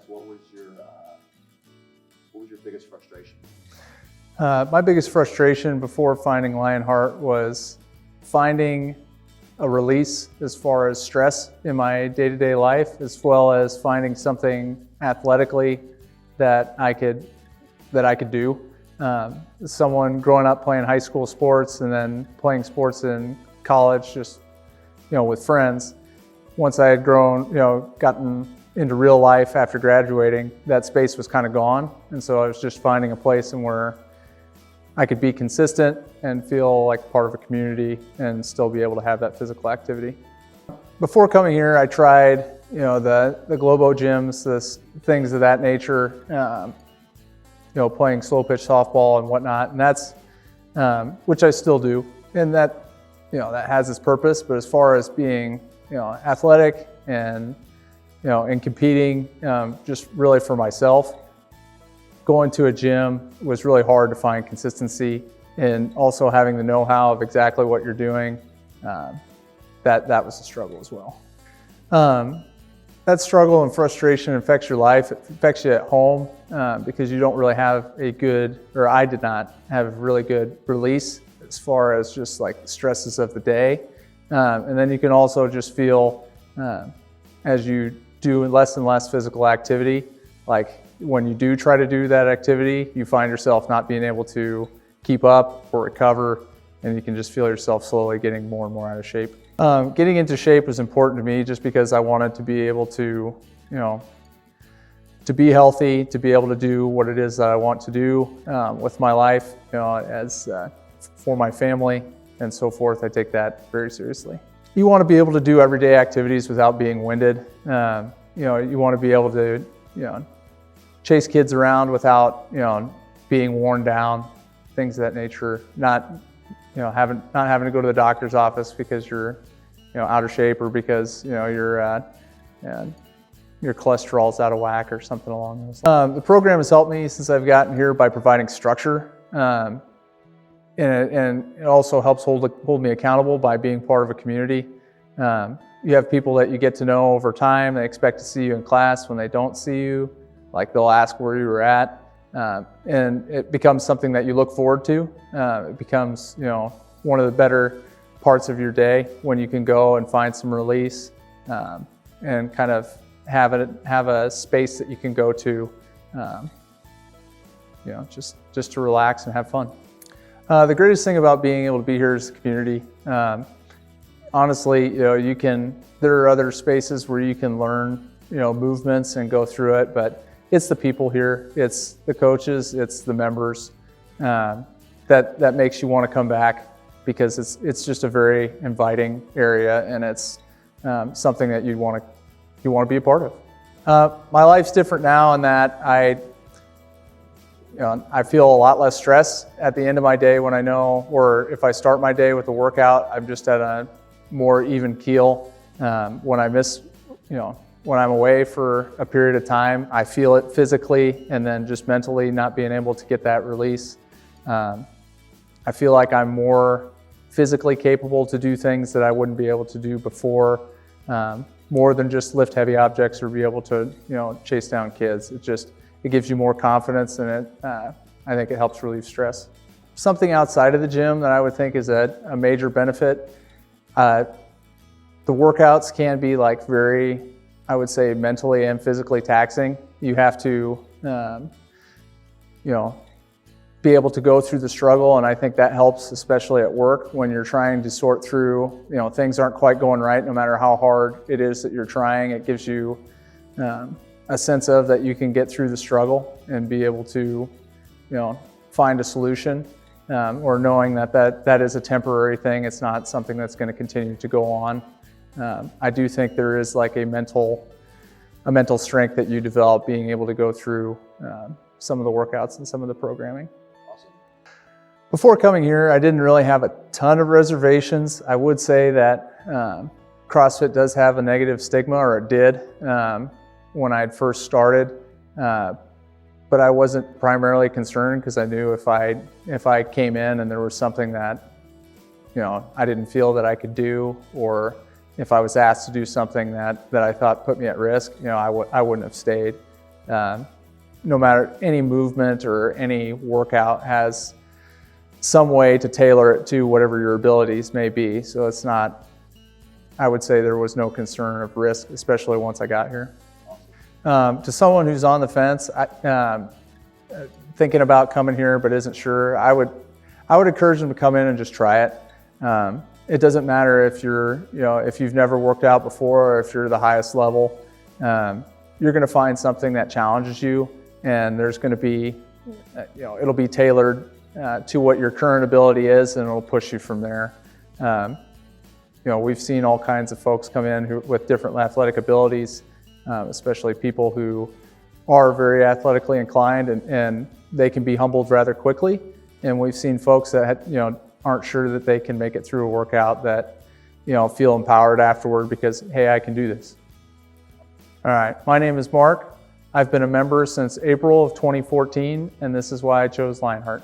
what was your biggest frustration? My biggest frustration before finding Lionheart was finding a release as far as stress in my day-to-day life, as well as finding something athletically that I could do. Someone growing up playing high school sports and then playing sports in college, just with friends. Once I had grown, gotten into real life after graduating, that space was kind of gone, and so I was just finding a place where I could be consistent and feel like part of a community and still be able to have that physical activity. Before coming here, I tried, the Globo gyms, things of that nature, playing slow pitch softball and whatnot, and that's, which I still do, and that, that has its purpose. But as far as being, athletic and, and competing, just really for myself, going to a gym was really hard to find consistency, and also having the know-how of exactly what you're doing, that was a struggle as well. That struggle and frustration affects your life. It affects you at home because you don't really have I did not have a really good release as far as just like the stresses of the day. And then you can also just feel, as you do less and less physical activity, like when you do try to do that activity, you find yourself not being able to keep up or recover, and you can just feel yourself slowly getting more and more out of shape. Getting into shape was important to me just because I wanted to be able to, to be healthy, to be able to do what it is that I want to do with my life, as for my family and so forth. I take that very seriously. You want to be able to do everyday activities without being winded. You want to be able to, chase kids around without, being worn down, things of that nature. Not having to go to the doctor's office because you're, out of shape, or because your cholesterol's out of whack or something along those lines. The program has helped me since I've gotten here by providing structure, and it also helps hold me accountable by being part of a community. You have people that you get to know over time. They expect to see you in class. When they don't see you, like, they'll ask where you were at, and it becomes something that you look forward to. It becomes, one of the better parts of your day when you can go and find some release, and kind of have a space that you can go to, just to relax and have fun. The greatest thing about being able to be here is the community. Honestly, there are other spaces where you can learn, movements and go through it, but it's the people here, it's the coaches, it's the members, that makes you want to come back, because it's just a very inviting area, and it's something that you want to be a part of. My life's different now in that I feel a lot less stress at the end of my day when I know, or if I start my day with a workout, I'm just at a more even keel. When I miss, when I'm away for a period of time, I feel it physically, and then just mentally not being able to get that release. I feel like I'm more physically capable to do things that I wouldn't be able to do before, more than just lift heavy objects or be able to, chase down kids. It gives you more confidence, and I think it helps relieve stress. Something outside of the gym that I would think is a major benefit, the workouts can be very, I would say, mentally and physically taxing. You have to, be able to go through the struggle, and I think that helps, especially at work when you're trying to sort through, things aren't quite going right, no matter how hard it is that you're trying. It gives you a sense of that you can get through the struggle and be able to, find a solution, or knowing that is a temporary thing. It's not something that's going to continue to go on. I do think there is like a mental strength that you develop being able to go through some of the workouts and some of the programming. Awesome. Before coming here, I didn't really have a ton of reservations. I would say that CrossFit does have a negative stigma, or it did when I had first started. But I wasn't primarily concerned, because I knew if I came in and there was something that I didn't feel that I could do, or if I was asked to do something that I thought put me at risk, I wouldn't have stayed. no matter any movement or any workout has some way to tailor it to whatever your abilities may be. So it's not, I would say there was no concern of risk, especially once I got here. To someone who's on the fence, thinking about coming here but isn't sure, I would encourage them to come in and just try it. It doesn't matter if if you've never worked out before or if you're the highest level. You're going to find something that challenges you, and there's going to be, it'll be tailored to what your current ability is, and it'll push you from there. We've seen all kinds of folks come in with different athletic abilities, especially people who are very athletically inclined, and they can be humbled rather quickly. And we've seen folks that aren't sure that they can make it through a workout that feel empowered afterward because, hey, I can do this. All right, my name is Mark. I've been a member since April of 2014, and this is why I chose Lionheart.